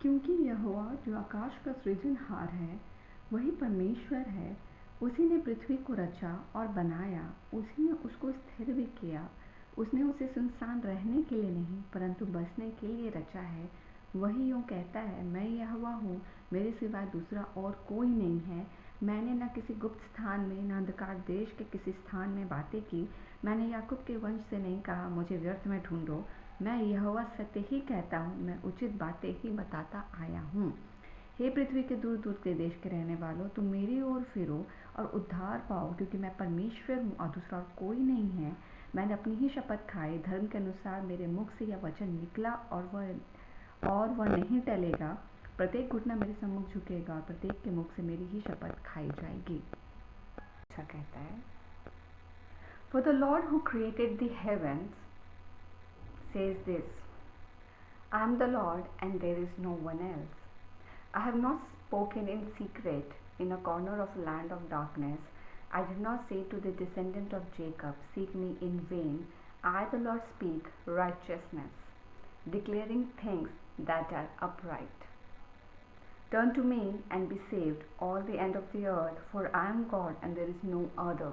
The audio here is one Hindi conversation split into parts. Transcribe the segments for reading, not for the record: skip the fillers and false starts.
क्योंकि यहोवा जो आकाश का सृजनहार है वही परमेश्वर है। उसी ने पृथ्वी को रचा और बनाया, उसी ने उसको स्थिर भी किया। उसने उसे सुनसान रहने के लिए नहीं परंतु बसने के लिए रचा है। वही यूँ कहता है, मैं यहोवा हूँ, मेरे सिवाय दूसरा और कोई नहीं है। मैंने न किसी गुप्त स्थान में न अंधकार देश के किसी स्थान में बातें की। मैंने याकूब के वंश से नहीं कहा, मुझे व्यर्थ में ढूंढो। मैं यहोवा सत्य ही कहता हूँ, मैं उचित बातें ही बताता आया हूँ। हे पृथ्वी के दूर दूर के देश के रहने वालों, तुम मेरी ओर फिरो और उद्धार पाओ, क्योंकि मैं परमेश्वर हूँ और दूसरा और कोई नहीं है। मैंने अपनी ही शपथ खाई, धर्म के अनुसार मेरे मुख से यह वचन निकला और वह नहीं टलेगा। प्रत्येक घुटना मेरे सम्मुख झुकेगा और प्रत्येक के मुख से मेरी ही शपथ खाई जाएगी। अच्छा कहता है, For the Lord who created the heavens says this, I am the Lord and there is no one else. I have not spoken in secret in a corner of land of darkness. I did not say to the descendant of Jacob, seek me in vain. I, the Lord, speak righteousness, declaring things that are upright. Turn to me and be saved, all the end of the earth, for I am God and there is no other.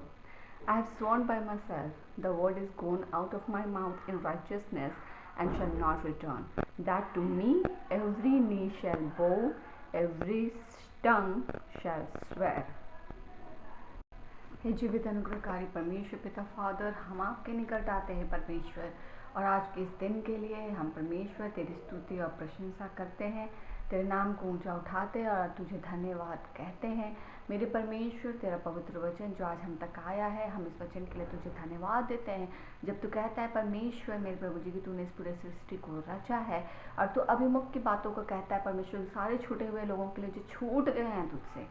I have sworn by myself, the word is gone out of my mouth in righteousness and shall not return, that to me every knee shall bow, every tongue shall swear. हे जीवित अनुग्रहकारी परमेश्वर पिता फादर, हम आपके निकट आते हैं परमेश्वर, और आज के इस दिन के लिए हम परमेश्वर तेरी स्तुति और प्रशंसा करते हैं, तेरे नाम को ऊंचा उठाते हैं और तुझे धन्यवाद कहते हैं। मेरे परमेश्वर, तेरा पवित्र वचन जो आज हम तक आया है, हम इस वचन के लिए तुझे धन्यवाद देते हैं। जब तू कहता है परमेश्वर मेरे प्रभु जी की तूने इस पूरे सृष्टि को रचा है, और तू अभिमुख की बातों को कहता है परमेश्वर, सारे छूटे हुए लोगों के लिए जो छूट गए हैं तुझसे,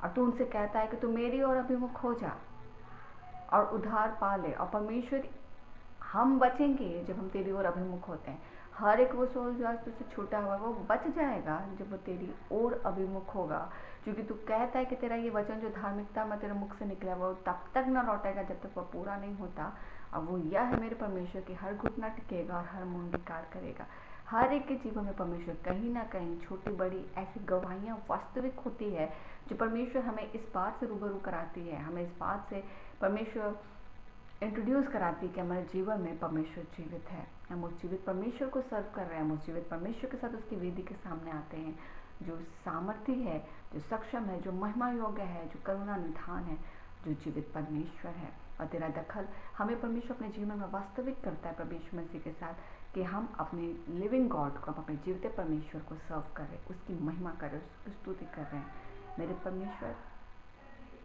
और तू उनसे कहता है कि तू मेरी ओर अभिमुख हो जा और उद्धार पा ले। और परमेश्वर, हम बचेंगे जब हम तेरी ओर अभिमुख होते हैं। हर एक वो सोल जो आज तुझसे छूटा हुआ वो बच जाएगा जब वो तेरी ओर अभिमुख होगा, क्योंकि तू कहता है कि तेरा ये वचन जो धार्मिकता में तेरे मुख से निकला वो तब तक न लौटेगा जब तक वह पूरा नहीं होता। और वो यह है मेरे परमेश्वर की हर घुटना टिकेगा और हर मुंह अंगीकार करेगा। हर एक के जीवन में परमेश्वर कहीं ना कहीं छोटी बड़ी ऐसी गवाहियाँ वास्तविक होती है जो परमेश्वर हमें इस बात से रूबरू कराती है, हमें इस बात से परमेश्वर इंट्रोड्यूस कराती है कि हमारे जीवन में परमेश्वर जीवित है। हम उस जीवित परमेश्वर को सर्व कर रहे हैं, हम उस जीवित परमेश्वर के साथ उसकी वेदी के सामने आते हैं, जो सामर्थ्य है, जो सक्षम है, जो महिमा योग्य है, जो करुणा निधान है, जो जीवित परमेश्वर है। और तेरा दखल हमें परमेश्वर अपने जीवन में वास्तविक करता है परमेश्वर मसीह के साथ, कि हम अपने लिविंग गॉड को, हम अपने जीवित परमेश्वर को सर्व करें, उसकी महिमा करें, उसकी स्तुति कर रहे हैं। मेरे परमेश्वर,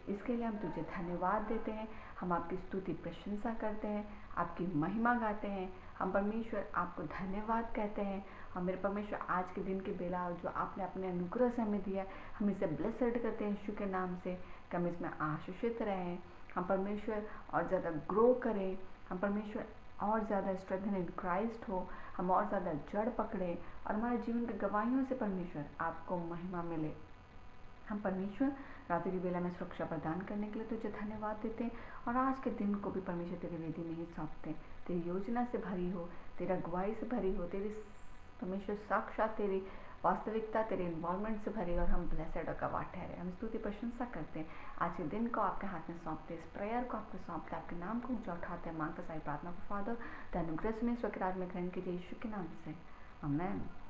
इसके लिए हम तुझे धन्यवाद देते हैं, हम आपकी स्तुति प्रशंसा करते हैं, आपकी महिमा गाते हैं। हम परमेश्वर आपको धन्यवाद कहते हैं। हम मेरे परमेश्वर आज के दिन की बेला जो आपने अपने अनुग्रह से हमें दिया, हम इसे ब्लेसड करते हैं यीशु के नाम से, कि हम इसमें आशीषित रहें। हम परमेश्वर और ज़्यादा ग्रो करें, हम परमेश्वर और ज़्यादा स्ट्रेंथन इन क्राइस्ट हो, हम और ज़्यादा जड़ पकड़ें और हमारे जीवन की गवाहियों से परमेश्वर आपको महिमा मिले। हम परमेश्वर रात्रि की बेला में सुरक्षा प्रदान करने के लिए तुझे धन्यवाद देते हैं, और आज के दिन को भी परमेश्वर तेरी वेदी में ही सौंपते हैं। तेरी योजना से भरी हो, तेरा अगुवाई से भरी हो, तेरी परमेश्वर साक्षात तेरी वास्तविकता, तेरे इन्वॉल्वमेंट से भरी, और हम ब्लेसेड और गवाह ठहरे। हम स्तुति प्रशंसा करते हैं, आज के दिन को आपके हाथ में सौंपते हैं, इस प्रेयर को आपको सौंपते हैं, आपके नाम को ऊंचा उठाते हैं, मांगते सारी प्रार्थना को फादर अनुग्रह में स्वराज में ग्रहण कीजिए यीशु के नाम से, आमेन।